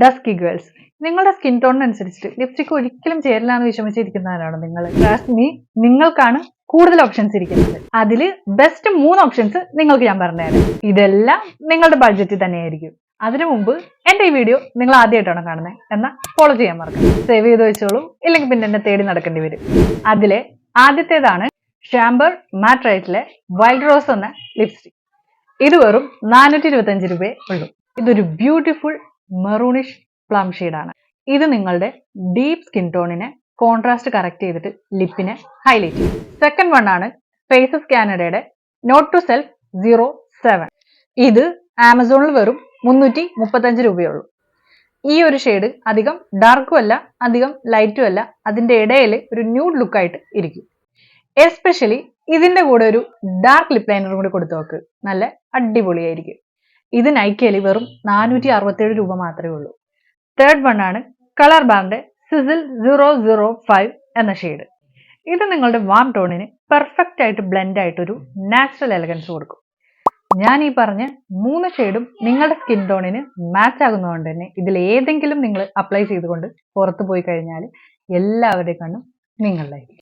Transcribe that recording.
Dusky girls, നിങ്ങളുടെ skin ടോണിനനുസരിച്ചിട്ട് lipstick ഒരിക്കലും ചേരില്ല എന്ന് വിഷമിച്ചിരിക്കുന്നവരാണ് നിങ്ങൾ. നിങ്ങൾക്കാണ് കൂടുതൽ ഓപ്ഷൻസ് ഇരിക്കുന്നത്. അതിൽ ബെസ്റ്റ് 3 ഓപ്ഷൻസ് നിങ്ങൾക്ക് ഞാൻ പറഞ്ഞുതരാം. ഇതെല്ലാം നിങ്ങളുടെ ബഡ്ജറ്റിൽ തന്നെയായിരിക്കും. അതിനു മുമ്പ് എന്റെ ഈ വീഡിയോ നിങ്ങൾ ആദ്യമായിട്ടാണ് കാണുന്നത് എന്നാൽ ഫോളോ ചെയ്യാൻ മറക്കണം. സേവ് ചെയ്ത് വെച്ചോളൂ, ഇല്ലെങ്കിൽ പിന്നെ എന്നെ തേടി നടക്കേണ്ടി വരും. അതിലെ ആദ്യത്തേതാണ് ഷാംബർ മാട്രൈറ്റിലെ വൈൽഡ് റോസ് എന്ന ലിപ്സ്റ്റിക്. ഇത് വെറും 425 രൂപയേ ഉള്ളൂ. ഇതൊരു ബ്യൂട്ടിഫുൾ മെറൂണിഷ് പ്ലം ഷെയ്ഡാണ്. ഇത് നിങ്ങളുടെ ഡീപ്പ് സ്കിൻ ടോണിനെ കോൺട്രാസ്റ്റ് കറക്റ്റ് ചെയ്തിട്ട് ലിപ്പിനെ ഹൈലൈറ്റ് ചെയ്യും. സെക്കൻഡ് വൺ ആണ് ഫേസസ് കാനഡയുടെ നോട്ട് ടു സെൽഫ് 07. ഇത് ആമസോണിൽ വെറും 335 രൂപയുള്ളൂ. ഈ ഒരു ഷെയ്ഡ് അധികം ഡാർക്കും അല്ല, അധികം ലൈറ്റും അല്ല, അതിന്റെ ഇടയിൽ ഒരു ന്യൂഡ് ലുക്കായിട്ട് ഇരിക്കും. എസ്പെഷ്യലി ഇതിന്റെ കൂടെ ഒരു ഡാർക്ക് ലിപ് ലൈനറും കൂടി കൊടുത്തു നോക്ക്, നല്ല അടിപൊളിയായിരിക്കും. ഇത് നൈക്കയിൽ വെറും 467 രൂപ മാത്രമേ ഉള്ളൂ. തേർഡ് വൺ ആണ് കളർ ബാറിന്റെ സിസിൽ 005 എന്ന ഷെയ്ഡ്. ഇത് നിങ്ങളുടെ വാം ടോണിന് പെർഫെക്റ്റ് ആയിട്ട് ബ്ലെൻഡ് ആയിട്ടൊരു നാച്ചുറൽ എലഗൻസ് കൊടുക്കും. ഞാൻ ഈ പറഞ്ഞ 3 ഷെയ്ഡും നിങ്ങളുടെ സ്കിൻ ടോണിന് മാച്ച് ആകുന്നതുകൊണ്ട് തന്നെ ഇതിൽ ഏതെങ്കിലും നിങ്ങൾ അപ്ലൈ ചെയ്തുകൊണ്ട് പുറത്തു പോയി കഴിഞ്ഞാൽ എല്ലാവരുടെ കണ്ണും നിങ്ങളിലായിരിക്കും.